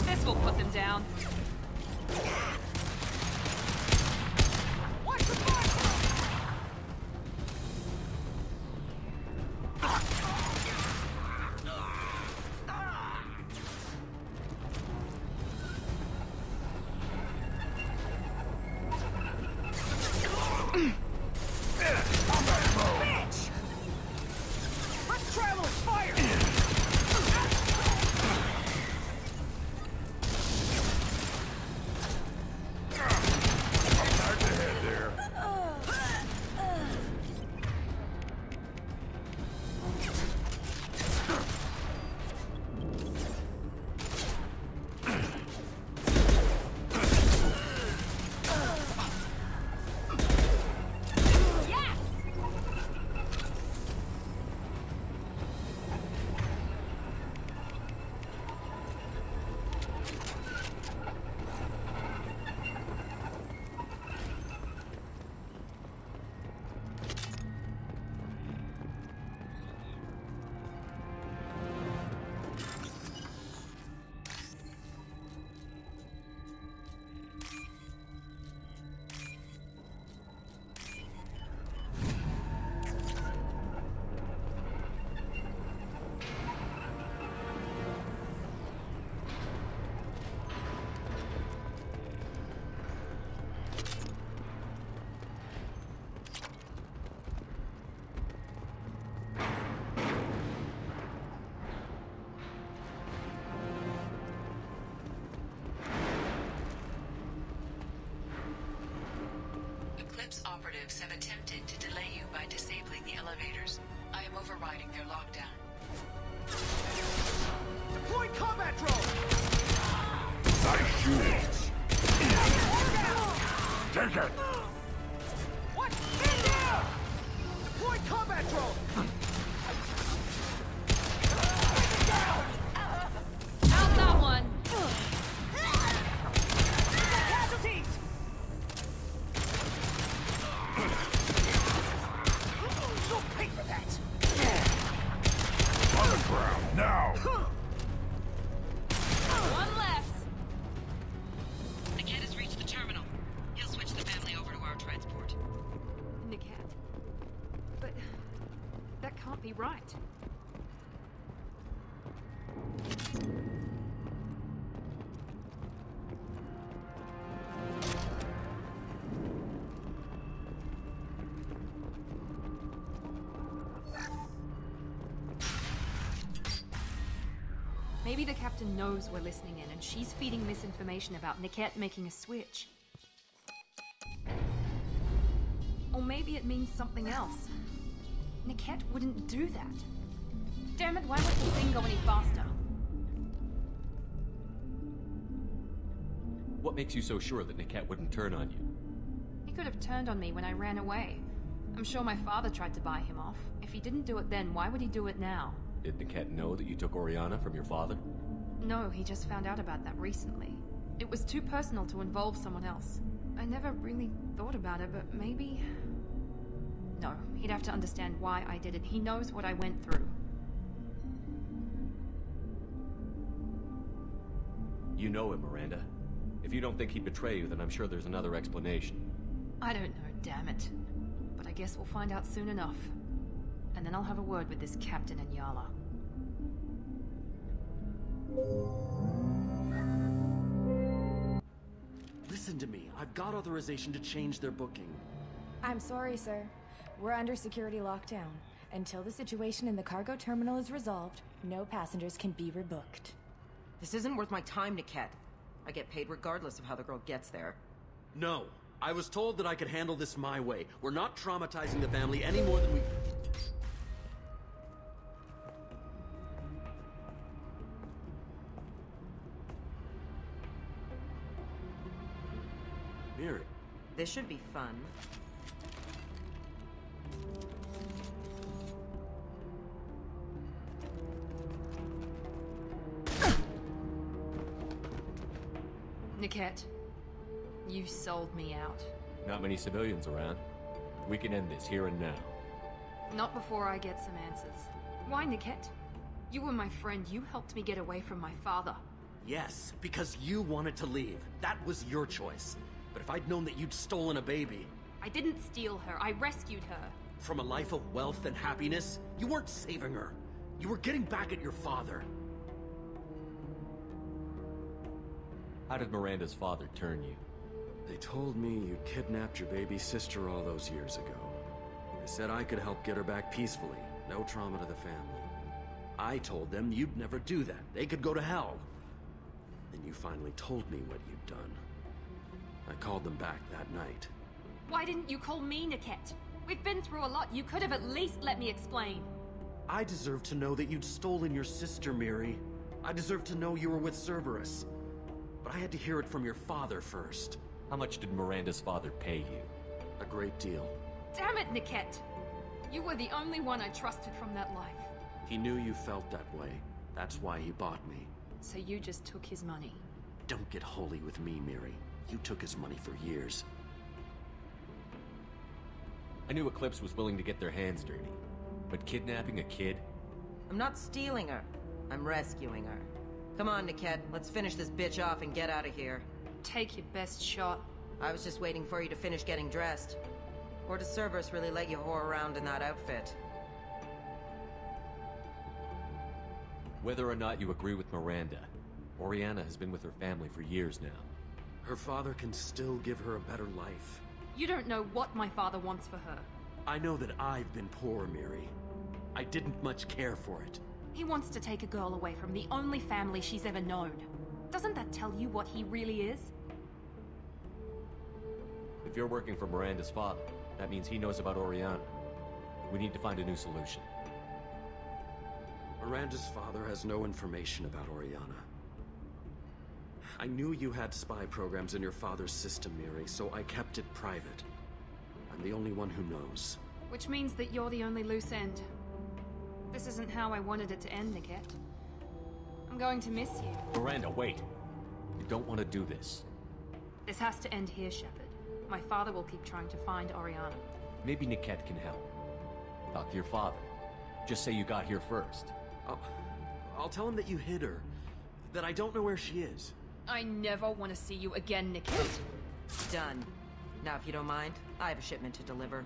This will put them down. Eclipse operatives have attempted to delay you by disabling the elevators. I am overriding their lockdown. Deploy combat drone! Nice shooting. Take it! What? Man down! Deploy combat drone! Out that one! Casualties! You'll pay for that! On the ground, now! One less! Niket has reached the terminal. He'll switch the family over to our transport. Niket. But that can't be right. Maybe the captain knows we're listening in, and she's feeding misinformation about Niket making a switch. Or maybe it means something else. Niket wouldn't do that. Damn it, why won't the thing go any faster? What makes you so sure that Niket wouldn't turn on you? He could have turned on me when I ran away. I'm sure my father tried to buy him off. If he didn't do it then, why would he do it now? Did Niket know that you took Oriana from your father? No, he just found out about that recently. It was too personal to involve someone else. I never really thought about it, but maybe... No, he'd have to understand why I did it. He knows what I went through. You know him, Miranda. If you don't think he'd betray you, then I'm sure there's another explanation. I don't know, damn it. But I guess we'll find out soon enough. And then I'll have a word with this captain and Yala. Listen to me. I've got authorization to change their booking. I'm sorry, sir. We're under security lockdown. Until the situation in the cargo terminal is resolved, no passengers can be rebooked. This isn't worth my time, Niket. I get paid regardless of how the girl gets there. No. I was told that I could handle this my way. We're not traumatizing the family any more than we... Miri. This should be fun. Niket, you sold me out. Not many civilians around. We can end this here and now. Not before I get some answers. Why, Niket? You were my friend. You helped me get away from my father. Yes, because you wanted to leave. That was your choice. But if I'd known that you'd stolen a baby... I didn't steal her. I rescued her. From a life of wealth and happiness, you weren't saving her. You were getting back at your father. How did Miranda's father turn you? They told me you kidnapped your baby sister all those years ago. They said I could help get her back peacefully. No trauma to the family. I told them you'd never do that. They could go to hell. Then you finally told me what you'd done. I called them back that night. Why didn't you call me, Niket? We've been through a lot. You could have at least let me explain. I deserve to know that you'd stolen your sister, Miri. I deserve to know you were with Cerberus. But I had to hear it from your father first. How much did Miranda's father pay you? A great deal. Damn it, Niket! You were the only one I trusted from that life. He knew you felt that way. That's why he bought me. So you just took his money? Don't get holy with me, Miri. You took his money for years. I knew Eclipse was willing to get their hands dirty. But kidnapping a kid? I'm not stealing her. I'm rescuing her. Come on, Niket. Let's finish this bitch off and get out of here. Take your best shot. I was just waiting for you to finish getting dressed. Or does Cerberus really let you whore around in that outfit? Whether or not you agree with Miranda, Oriana has been with her family for years now. Her father can still give her a better life. You don't know what my father wants for her. I know that I've been poor, Miri. I didn't much care for it. He wants to take a girl away from the only family she's ever known. Doesn't that tell you what he really is? If you're working for Miranda's father, that means he knows about Oriana. We need to find a new solution. Miranda's father has no information about Oriana. I knew you had spy programs in your father's system, Miri, so I kept it private. I'm the only one who knows. Which means that you're the only loose end. This isn't how I wanted it to end, Niket. I'm going to miss you. Miranda, wait. You don't want to do this. This has to end here, Shepard. My father will keep trying to find Oriana. Maybe Niket can help. Talk to your father. Just say you got here first. I'll tell him that you hid her. That I don't know where she is. I never want to see you again, Niket. Done. Now, if you don't mind, I have a shipment to deliver.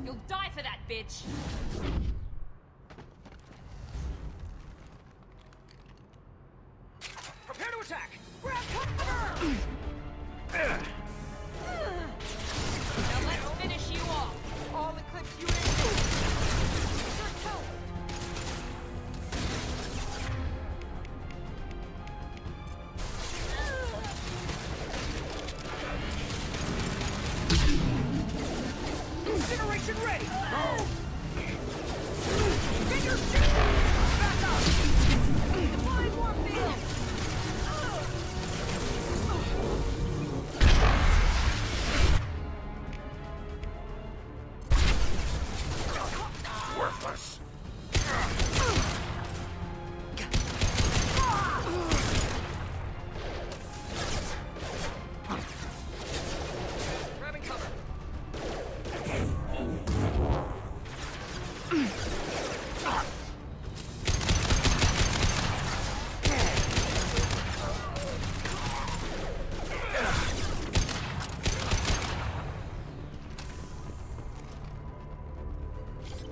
You'll die for that, bitch! Prepare to attack! Grab cover! Now let's finish you off! All Eclipse units! You're toast! Incineration ready! Go! Get your shit! Back up! Deploy more field! Worthless. Grabbing cover.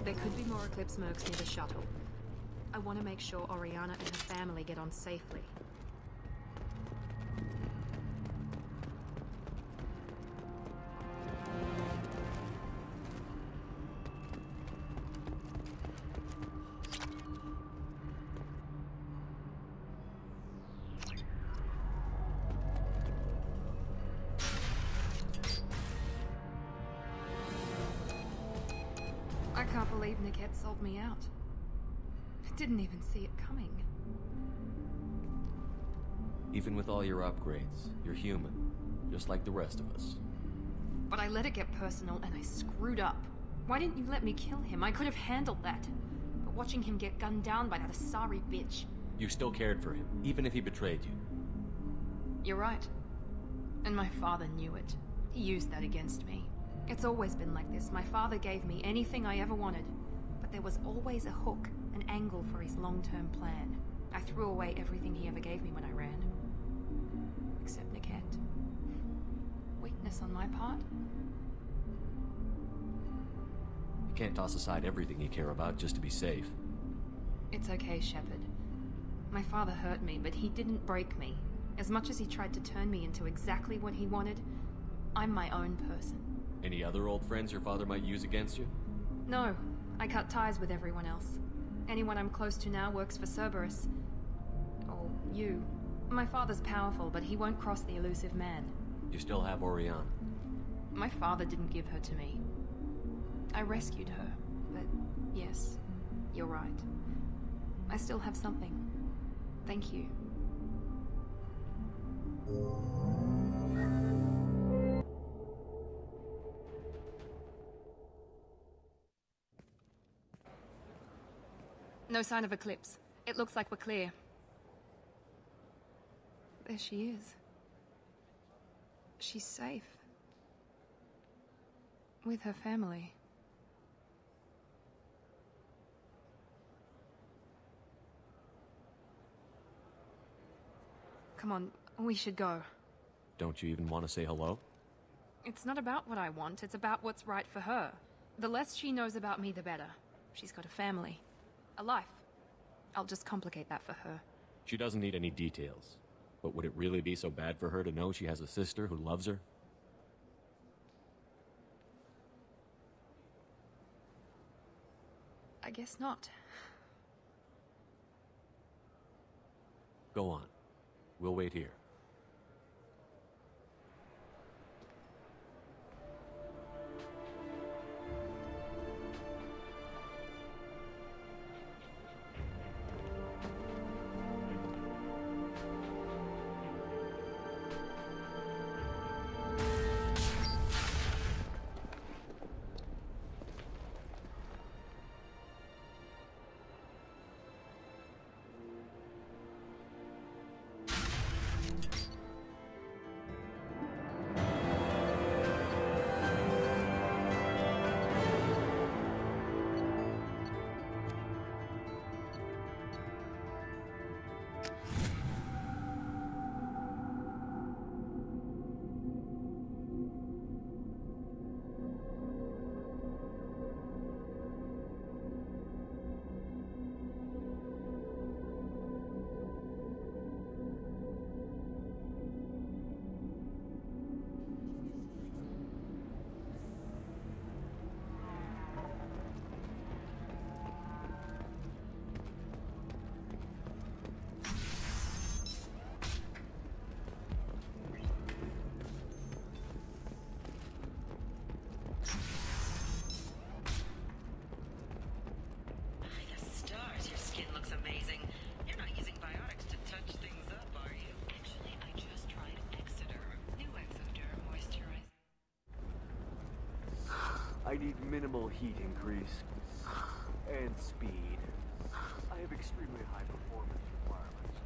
There could be more Eclipse mercs near the shuttle. I want to make sure Oriana and her family get on safely. believe Niket sold me out. I didn't even see it coming. Even with all your upgrades, you're human, just like the rest of us. But I let it get personal and I screwed up. Why didn't you let me kill him? I could have handled that. But watching him get gunned down by that Asari bitch... You still cared for him, even if he betrayed you. You're right. And my father knew it. He used that against me. It's always been like this. My father gave me anything I ever wanted. But there was always a hook, an angle for his long-term plan. I threw away everything he ever gave me when I ran. Except Niket. Weakness on my part? You can't toss aside everything you care about just to be safe. It's okay, Shepard. My father hurt me, but he didn't break me. As much as he tried to turn me into exactly what he wanted, I'm my own person. Any other old friends your father might use against you? No. I cut ties with everyone else. Anyone I'm close to now works for Cerberus. Or you. My father's powerful, but he won't cross the elusive man. You still have Oriana. My father didn't give her to me. I rescued her, but yes, you're right. I still have something. Thank you. No sign of Eclipse. It looks like we're clear. There she is. She's safe. With her family. Come on, we should go. Don't you even want to say hello? It's not about what I want, it's about what's right for her. The less she knows about me, the better. She's got a family. A life. I'll just complicate that for her. She doesn't need any details. But would it really be so bad for her to know she has a sister who loves her? I guess not. Go on. We'll wait here. I need minimal heat increase and speed. I have extremely high performance requirements.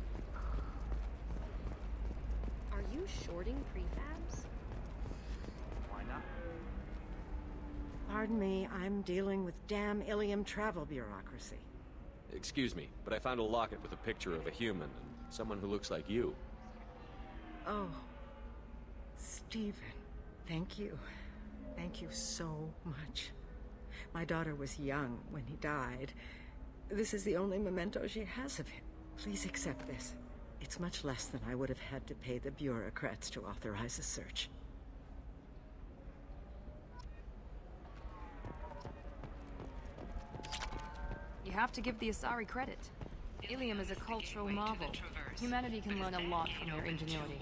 Are you shorting prefabs? Why not? Pardon me, I'm dealing with damn Ilium travel bureaucracy. Excuse me, but I found a locket with a picture of a human and someone who looks like you. Oh, Stephen, thank you. Thank you so much. My daughter was young when he died. This is the only memento she has of him. Please accept this. It's much less than I would have had to pay the bureaucrats to authorize a search. You have to give the Asari credit. Ilium is a cultural marvel. Humanity can learn a lot from their ingenuity.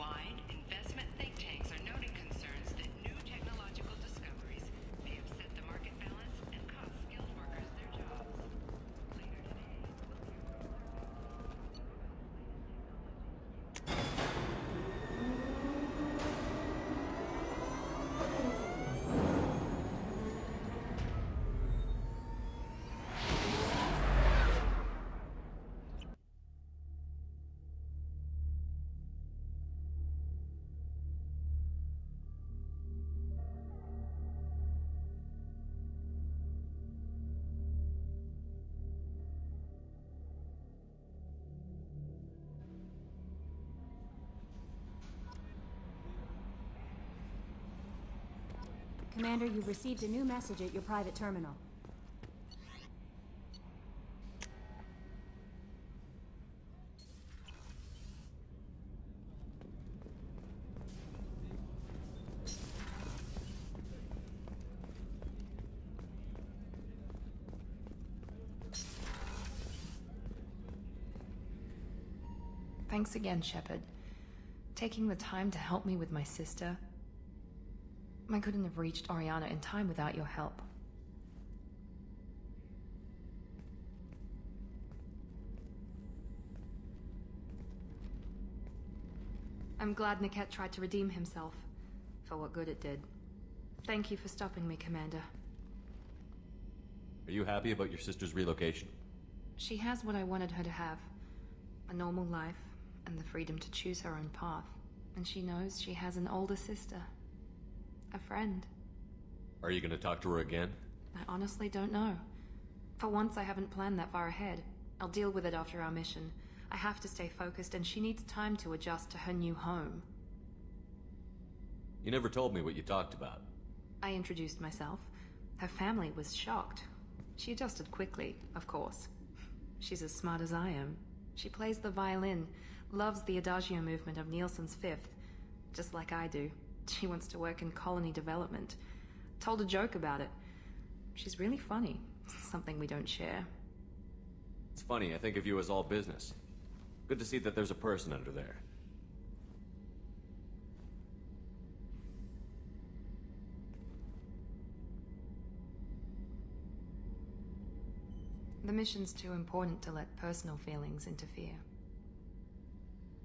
Investment think tanks are noting concerns that new technological discoveries may upset the market balance and cost skilled workers their Commander, you've received a new message at your private terminal. Thanks again, Shepard. Taking the time to help me with my sister. I couldn't have reached Oriana in time without your help. I'm glad Niket tried to redeem himself, for what good it did. Thank you for stopping me, Commander. Are you happy about your sister's relocation? She has what I wanted her to have. A normal life, and the freedom to choose her own path. And she knows she has an older sister. A friend. Are you gonna talk to her again? I honestly don't know. For once, I haven't planned that far ahead. I'll deal with it after our mission. I have to stay focused, and she needs time to adjust to her new home. You never told me what you talked about. I introduced myself. Her family was shocked. She adjusted quickly, of course. She's as smart as I am. She plays the violin, loves the Adagio movement of Nielsen's Fifth, just like I do. She wants to work in colony development. Told a joke about it. She's really funny. Something we don't share. It's funny, I think of you as all business. Good to see that there's a person under there. The mission's too important to let personal feelings interfere.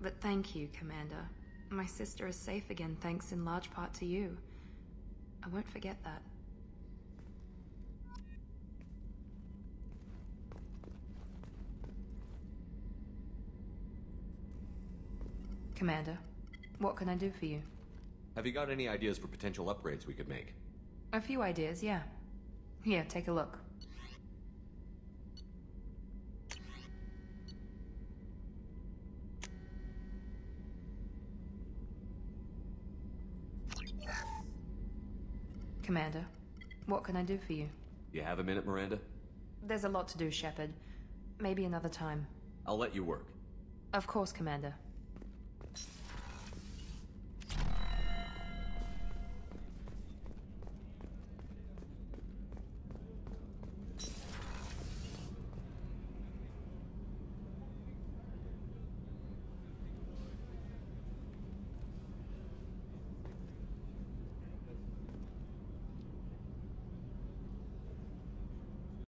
But thank you, Commander. My sister is safe again thanks in large part to you. I won't forget that. Commander, what can I do for you? Have you got any ideas for potential upgrades we could make? A few ideas, yeah. Here, take a look. Commander, what can I do for you? You have a minute, Miranda? There's a lot to do, Shepard. Maybe another time. I'll let you work. Of course, Commander.